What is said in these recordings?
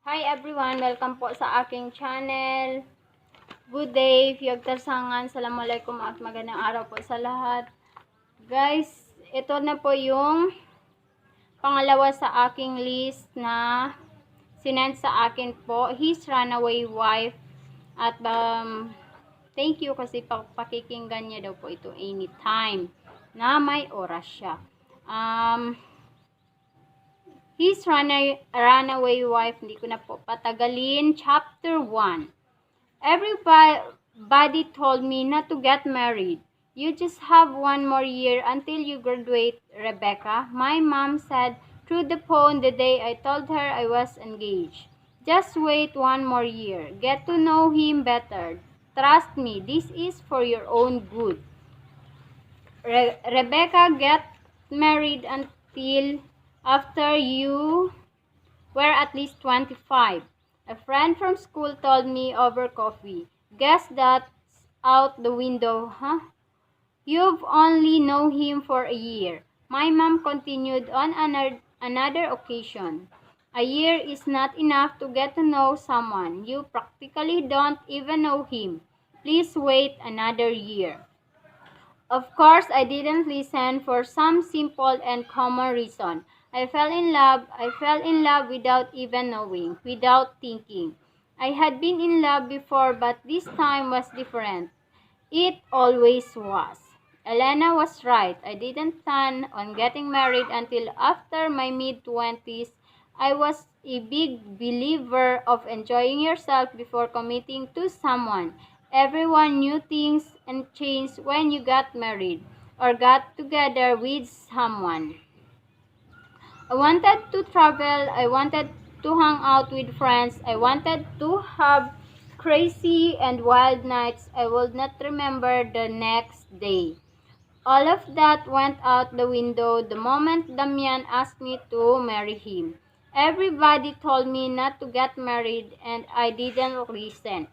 Hi everyone! Welcome po sa aking channel. Good day, Fiyog Tarsangan. Assalamualaikum at magandang araw po sa lahat. Guys, ito na po yung pangalawa sa aking list na sinend sa akin po. His runaway wife. At thank you kasi pakikinggan niya daw po ito anytime na may oras siya. His runaway wife, hindi ko na po patagalin. Chapter 1. Everybody told me not to get married. You just have one more year until you graduate, Rebecca. My mom said through the phone the day I told her I was engaged. Just wait one more year. Get to know him better. Trust me, this is for your own good. Rebecca, get married until after you were at least 25. A friend from school told me over coffee. Guess that's out the window, huh? You've only known him for a year. My mom continued on another occasion. A year is not enough to get to know someone. You practically don't even know him. Please wait another year. Of course, I didn't listen for some simple and common reason. I fell in love. I fell in love without even knowing, without thinking. I had been in love before, but this time was different. It always was. Elena was right. I didn't plan on getting married until after my mid-20s. I was a big believer of enjoying yourself before committing to someone. Everyone knew things and changed when you got married or got together with someone. I wanted to travel. I wanted to hang out with friends. I wanted to have crazy and wild nights I would not remember the next day. All of that went out the window the moment Damian asked me to marry him. Everybody told me not to get married and I didn't listen.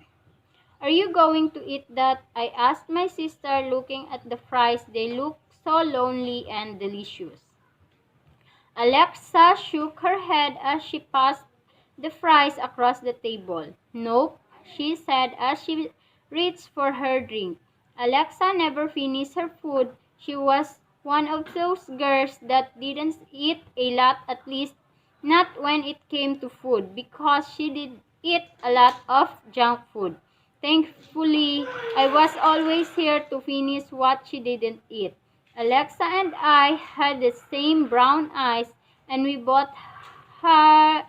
Are you going to eat that? I asked my sister, looking at the fries. They looked so lonely and delicious. Alexa shook her head as she passed the fries across the table. Nope, she said as she reached for her drink. Alexa never finished her food. She was one of those girls that didn't eat a lot, at least not when it came to food, because she did eat a lot of junk food. Thankfully, I was always here to finish what she didn't eat. Alexa and I had the same brown eyes and we both had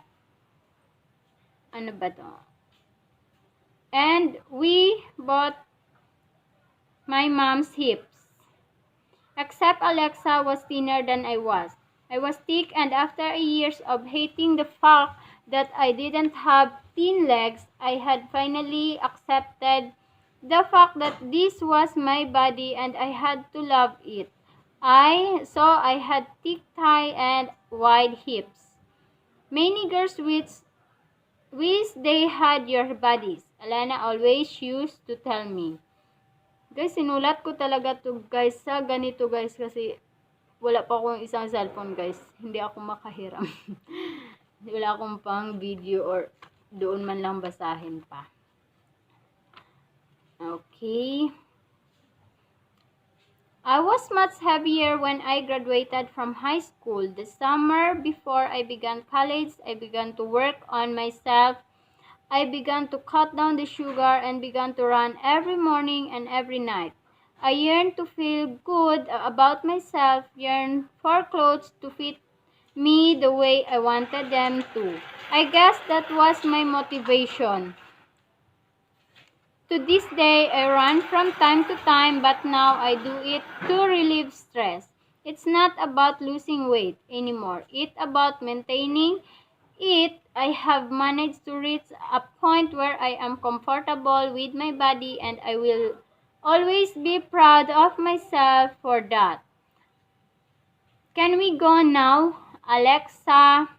And we both my mom's hips. Except Alexa was thinner than I was. I was thick, and after years of hating the fact that I didn't have thin legs, I had finally accepted the fact that this was my body and I had to love it. I had thick thigh and wide hips. Many girls wish they had your bodies. Alana always used to tell me. Guys, sinulat ko talaga to guys sa ganito guys kasi wala pa akong isang cellphone guys. Hindi ako makahiram. Wala akong pang video or doon man lang basahin pa. Okay. I was much heavier when I graduated from high school. The summer before I began college, I began to work on myself. I began to cut down the sugar and began to run every morning and every night. I yearned to feel good about myself, yearned for clothes to fit me the way I wanted them to. I guess that was my motivation. To this day, I run from time to time, but now I do it to relieve stress. It's not about losing weight anymore. It's about maintaining it. I have managed to reach a point where I am comfortable with my body and I will always be proud of myself for that. Can we go now, Alexa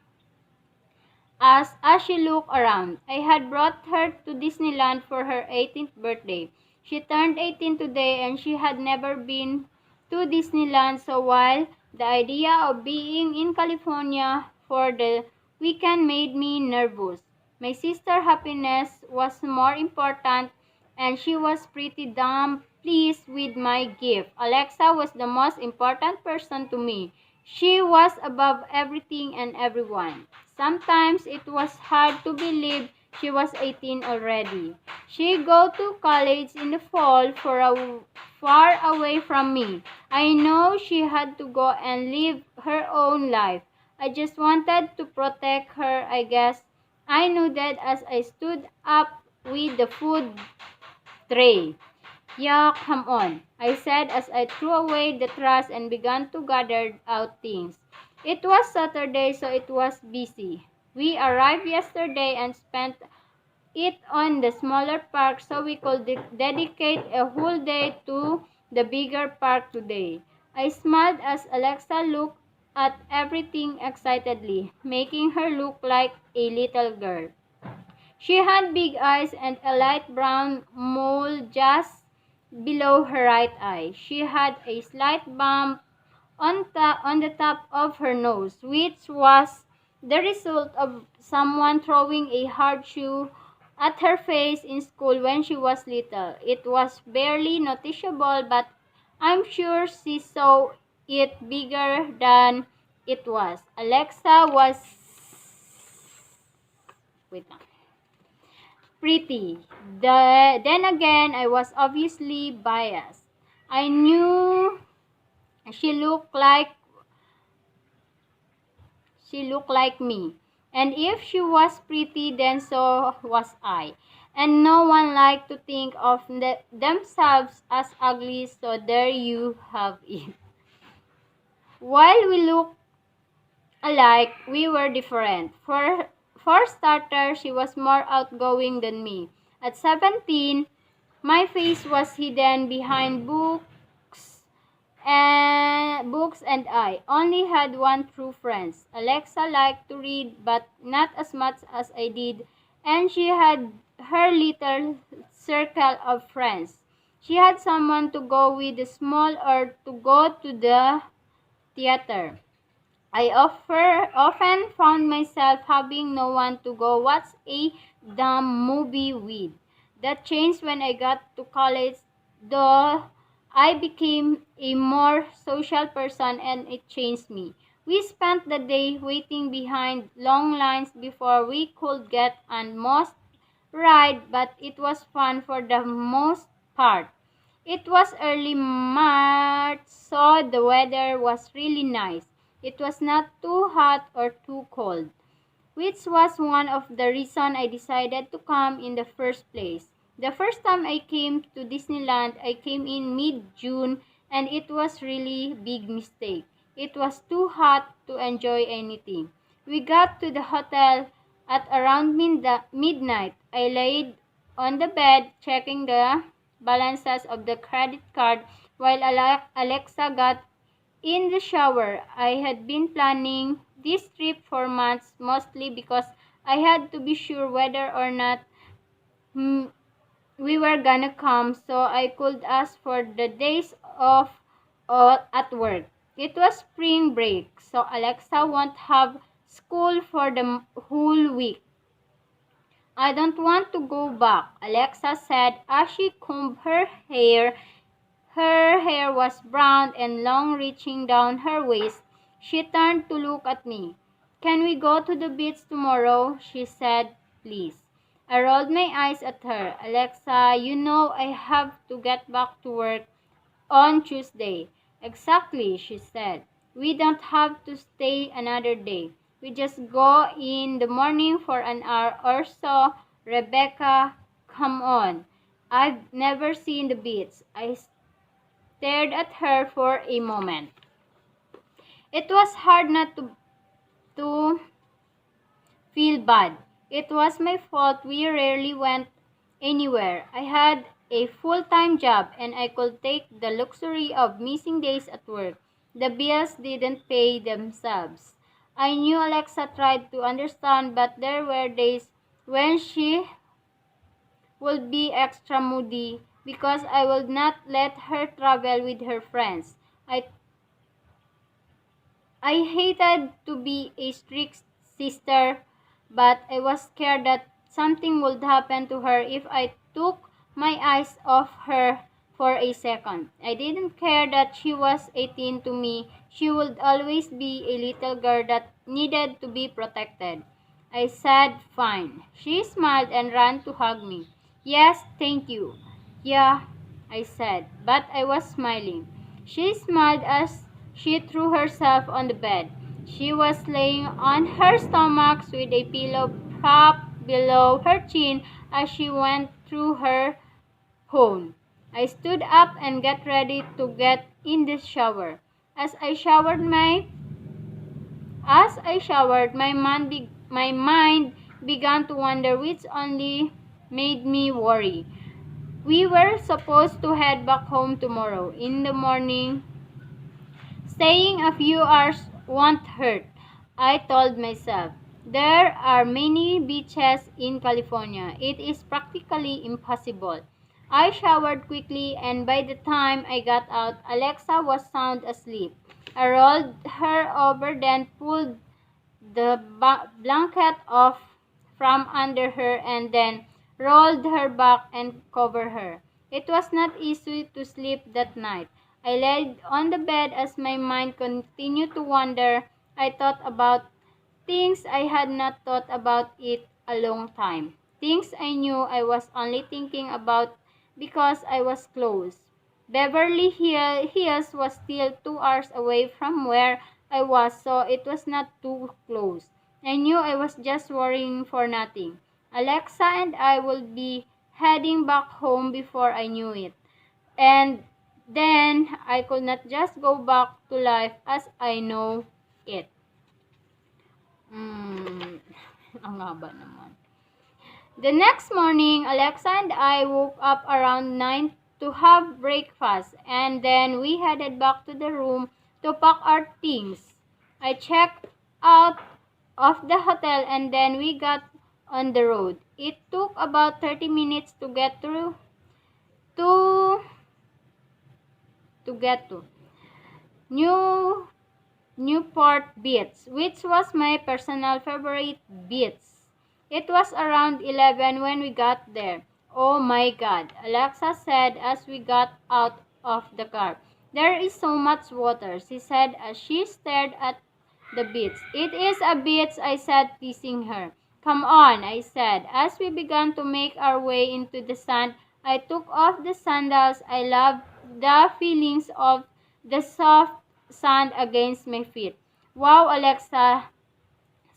asked as she looked around. I had brought her to Disneyland for her 18th birthday. She turned 18 today and she had never been to Disneyland, so while the idea of being in California for the weekend made me nervous, My sister's happiness was more important, and she was pretty damn pleased with my gift. Alexa was the most important person to me. She was above everything and everyone. Sometimes it was hard to believe she was 18 already. She go to college in the fall far away from me. I know she had to go and live her own life. I just wanted to protect her, I guess. I knew that as I stood up with the food tray. Yeah, come on, I said as I threw away the trash and began to gather out things. It was Saturday, so it was busy. We arrived yesterday and spent it on the smaller park so we could dedicate a whole day to the bigger park today. I smiled as Alexa looked at everything excitedly, making her look like a little girl. She had big eyes and a light brown mole just below her right eye. She had a slight bump on the top of her nose, which was the result of someone throwing a hard shoe at her face in school when she was little. It was barely noticeable, but I'm sure she saw it bigger than it was. Alexa was wait lang, pretty. Then again, I was obviously biased. I knew she looked like me. And if she was pretty, then so was I. And no one liked to think of themselves as ugly, so there you have it. While we looked alike, we were different. For starters, she was more outgoing than me. At 17, my face was hidden behind books and I only had one true friend. Alexa liked to read but not as much as I did, and she had her little circle of friends. She had someone to go with the small or to go to the theater. I often found myself having no one to go watch a dumb movie with. That changed when I got to college, though I became a more social person and it changed me. We spent the day waiting behind long lines before we could get on most ride, but it was fun for the most part. It was early March, so the weather was really nice. It was not too hot or too cold, which was one of the reasons I decided to come in the first place. The first time I came to Disneyland, I came in mid-June and it was really big mistake. It was too hot to enjoy anything. We got to the hotel at around midnight. I laid on the bed checking the balances of the credit card while Alexa got in the shower. I had been planning this trip for months, mostly because I had to be sure whether or not mm, we were gonna come so I could ask for the days off at work. It was spring break, so Alexa won't have school for the whole week. I don't want to go back, Alexa said as she combed her hair. Her hair was brown and long, reaching down her waist. She turned to look at me. Can we go to the beach tomorrow? She said, please. I rolled my eyes at her. Alexa, you know I have to get back to work on Tuesday. Exactly, she said. We don't have to stay another day. We just go in the morning for an hour or so. Rebecca, come on. I've never seen the beach. I stared at her for a moment. It was hard not to feel bad. It was my fault we rarely went anywhere. I had a full-time job and I could take the luxury of missing days at work. The bills didn't pay themselves. I knew Alexa tried to understand, but there were days when she would be extra moody because I would not let her travel with her friends. I hated to be a strict sister, but I was scared that something would happen to her if I took my eyes off her for a second. I didn't care that she was 18 to me. She would always be a little girl that needed to be protected. I said, fine. She smiled and ran to hug me. Yes, thank you. Yeah, I said, but I was smiling. She smiled as she threw herself on the bed. She was laying on her stomach with a pillow propped below her chin as she went through her phone. I stood up and got ready to get in the shower. As I showered, my mind began to wander, which only made me worry. We were supposed to head back home tomorrow in the morning. Staying a few hours won't hurt, I told myself. There are many beaches in California. It is practically impossible. I showered quickly, and by the time I got out, Alexa was sound asleep. I rolled her over, then pulled the blanket off from under her and then rolled her back and covered her. It was not easy to sleep that night. I laid on the bed as my mind continued to wander. I thought about things I had not thought about it a long time. Things I knew I was only thinking about because I was close. Beverly Hills was still 2 hours away from where I was, so it was not too close. I knew I was just worrying for nothing. Alexa and I would be heading back home before I knew it. And then I could not just go back to life as I know it. Ang haba naman. The next morning, Alexa and I woke up around 9 to have breakfast, and then we headed back to the room to pack our things. I checked out of the hotel, and then we got on the road. It took about 30 minutes to get to Newport Beach, which was my personal favorite beach. It was around 11 when we got there. Oh my God, Alexa said as we got out of the car. There is so much water, she said as she stared at the beach. It is a beach, I said, teasing her. Come on, I said. As we began to make our way into the sand, I took off the sandals. I loved the feelings of the soft sand against my feet. Wow, Alexa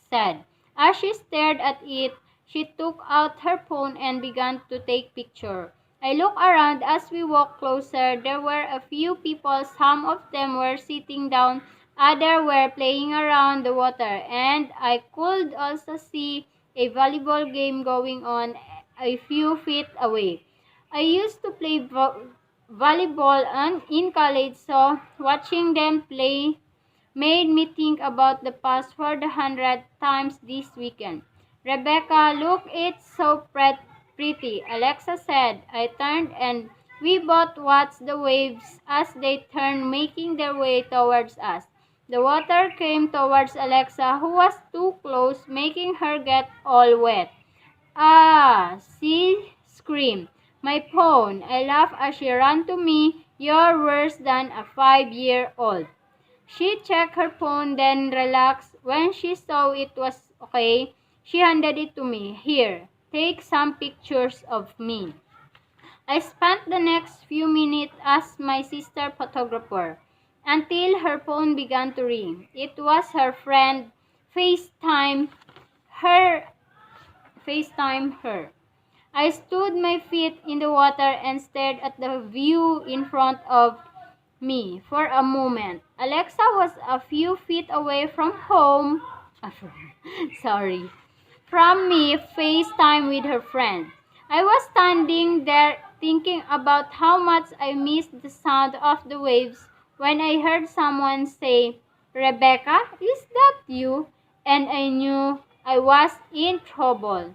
said. As she stared at it, she took out her phone and began to take pictures. I looked around as we walked closer. There were a few people. Some of them were sitting down, others were playing around the water, and I could also see a volleyball game going on a few feet away. I used to play volleyball in college, so watching them play made me think about the past for the 100th times this weekend. Rebecca, look, it's so pretty, Alexa said. I turned and we both watched the waves as they turned, making their way towards us. The water came towards Alexa, who was too close, making her get all wet. Ah, she screamed. My phone. I laughed as she ran to me. You're worse than a 5-year-old. She checked her phone, then relaxed. When she saw it was okay, she handed it to me. Here, take some pictures of me. I spent the next few minutes as my sister photographer until her phone began to ring. It was her friend. FaceTime her. FaceTime her. I stood my feet in the water and stared at the view in front of me for a moment. Alexa was a few feet away from home. Sorry. From me, FaceTime with her friend. I was standing there thinking about how much I missed the sound of the waves when I heard someone say, Rebecca, is that you? And I knew I was in trouble.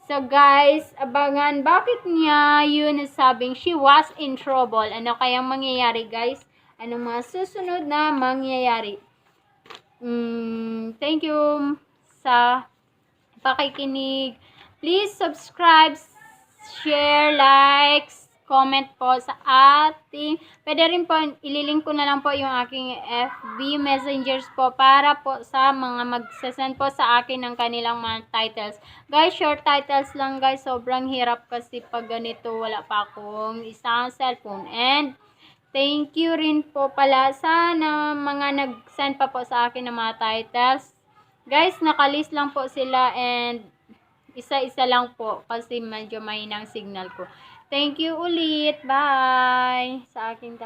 So guys, abangan bakit niya yun nasabing she was in trouble. Ano kayang mangyayari guys? Anong mga susunod na mangyayari? Thank you sa pakikinig. Please subscribe, share, likes, comment po sa ating, pwede rin po, ililink ko na lang po yung aking FB messengers po para po sa mga magsasend po sa akin ng kanilang mga titles. Guys, short titles lang guys, sobrang hirap kasi pag ganito wala pa akong isang cellphone. And thank you rin po pala sa mga nag-send pa po sa akin ng mga titles. Guys, nakalist lang po sila and isa-isa lang po kasi medyo mahinang signal ko. Thank you ulit. Bye! Sa akin